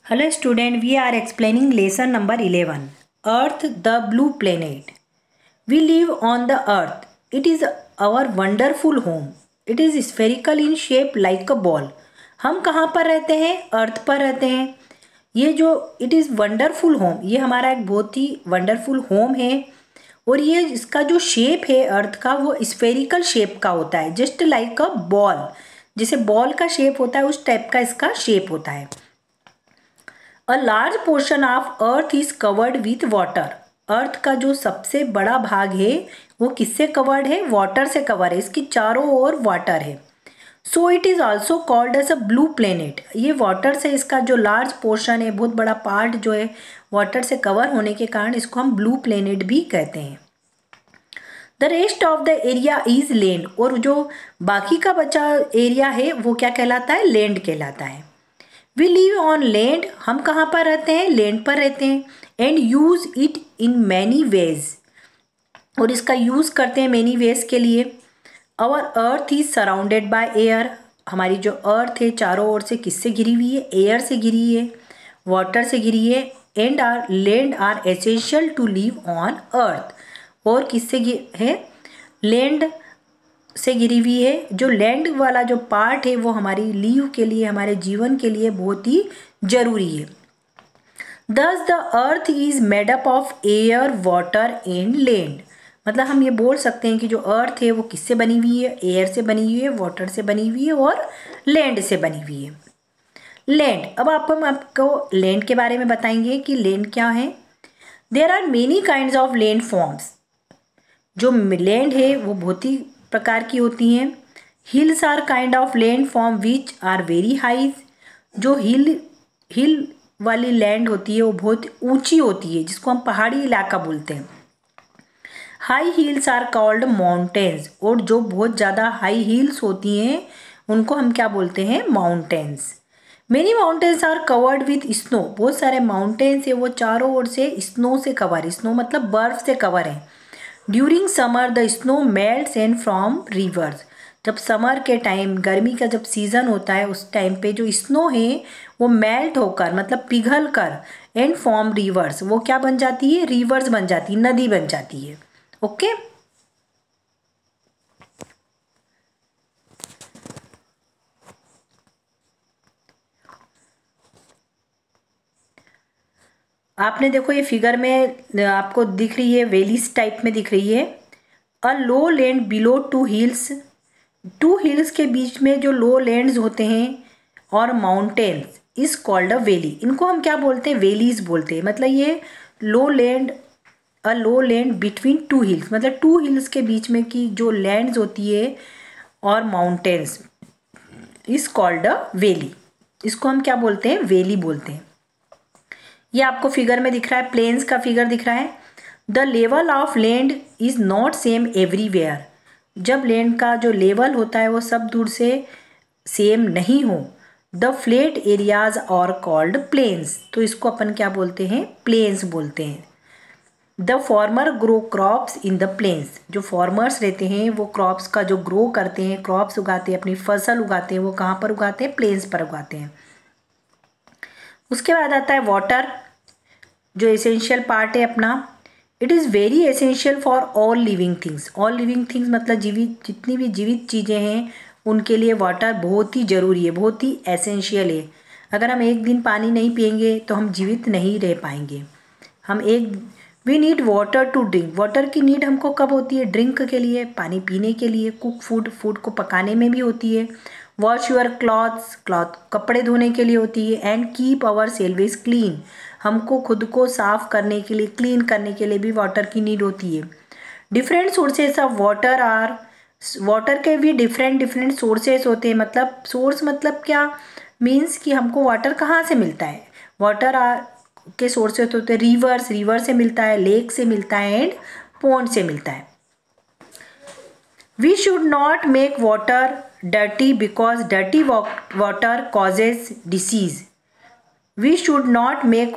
Hello student, we are explaining lesson number 11. Earth, the blue planet. We live on the earth. It is our wonderful home. It is spherical in shape like a ball. हम कहाँ पर रहते हैं? अर्थ पर रहते हैं. ये जो इट इज़ वंडरफुल होम, ये हमारा एक बहुत ही वंडरफुल होम है. और ये इसका जो शेप है अर्थ का वो स्फेरिकल शेप का होता है, जस्ट लाइक अ बॉल. जैसे बॉल का शेप होता है उस टाइप का इसका शेप होता है. A large portion of earth is covered with water. Earth का जो सबसे बड़ा भाग है वो किससे कवर्ड है? वाटर से कवर है. इसकी चारों ओर वाटर है. So it is also called as a blue planet. ये वाटर से इसका जो लार्ज पोर्शन है, बहुत बड़ा पार्ट जो है वाटर से कवर होने के कारण इसको हम ब्लू प्लेनेट भी कहते हैं. The rest of the area is land. और जो बाकी का बचा एरिया है वो क्या कहलाता है? लैंड कहलाता है. We live on land. हम कहाँ पर रहते हैं? लैंड पर रहते हैं. And use it in many ways. और इसका यूज़ करते हैं मैनी वेज के लिए. Our earth is surrounded by air. हमारी जो अर्थ है चारों ओर से किससे घिरी हुई है? एयर से घिरी है, वाटर से घिरी है. And are land are essential to live on earth. और किससे है? लैंड से घिरी हुई है. जो लैंड वाला जो पार्ट है वो हमारी लीव के लिए, हमारे जीवन के लिए बहुत ही जरूरी है. दस the earth is made up of air, water and land. मतलब हम ये बोल सकते हैं कि जो अर्थ है वो किससे बनी हुई है? एयर से बनी हुई है, वाटर से बनी हुई है और लैंड से बनी हुई है. लैंड. अब हम आपको लैंड के बारे में बताएंगे कि लैंड क्या है. There are many kinds of land forms. जो लैंड है वो बहुत ही प्रकार की होती हैं. Hills are kind of land form which are very high. जो हिल वाली लैंड होती है वो बहुत ऊंची होती है, जिसको हम पहाड़ी इलाका बोलते हैं. High hills are called mountains. और जो बहुत ज़्यादा हाई हिल्स होती हैं उनको हम क्या बोलते हैं? Mountains. Many mountains are covered with snow. बहुत सारे माउंटेन्स है वो चारों ओर से स्नो से कवर है. स्नो मतलब बर्फ से कवर है. During summer the snow melts and from reverse. जब समर के टाइम, गर्मी का जब सीज़न होता है उस टाइम पे जो स्नो है वो मेल्ट होकर, मतलब पिघल कर, एंड फॉर्म रिवर्स. वो क्या बन जाती है? रिवर्स बन जाती है, नदी बन जाती है. ओके. आपने देखो ये फिगर में आपको दिख रही है, वैलीज टाइप में दिख रही है. A low land below two hills. Two hills के बीच में जो लो लैंड्स होते हैं और mountains is called a valley. इनको हम क्या बोलते हैं? वैलीज बोलते हैं. मतलब ये low land, a low land between two hills, मतलब टू हिल्स के बीच में की जो लैंड्स होती है और mountains is called a valley. इसको हम क्या बोलते हैं? वैली बोलते हैं. ये आपको फिगर में दिख रहा है, प्लेन्स का फिगर दिख रहा है. The level of land is not same everywhere. जब लैंड का जो लेवल होता है वो सब दूर से सेम नहीं हो. The flat areas are called plains. तो इसको अपन क्या बोलते हैं? प्लेन्स बोलते हैं. The farmer grow crops in the plains. जो फार्मर्स रहते हैं वो क्रॉप्स का जो ग्रो करते हैं, क्रॉप्स उगाते हैं, अपनी फसल उगाते हैं, वो कहाँ पर उगाते हैं? प्लेन्स पर उगाते हैं. उसके बाद आता है वाटर, जो एसेंशियल पार्ट है अपना. It is very essential for all living things. All living things मतलब जीवित, जितनी भी जीवित चीज़ें हैं उनके लिए वाटर बहुत ही ज़रूरी है, बहुत ही एसेंशियल है. अगर हम एक दिन पानी नहीं पिएंगे तो हम जीवित नहीं रह पाएंगे. We need water to drink. Water की नीड हमको कब होती है? ड्रिंक के लिए, पानी पीने के लिए. कुक फूड को पकाने में भी होती है. वॉश यूर क्लॉथ कपड़े धोने के लिए होती है. And keep ourselves clean. हमको खुद को साफ करने के लिए, क्लीन करने के लिए भी वाटर की नीड होती है. Different sources of water are. Water के भी डिफरेंट सोर्सेस होते हैं. मतलब सोर्स मतलब क्या मीन्स कि हमको वाटर कहाँ से मिलता है? वाटर के सोर्सेस होते हैं रिवर से मिलता है, लेक से मिलता है एंड पॉन्ड से मिलता है. We should not make water dirty because dirty water causes disease. We should not make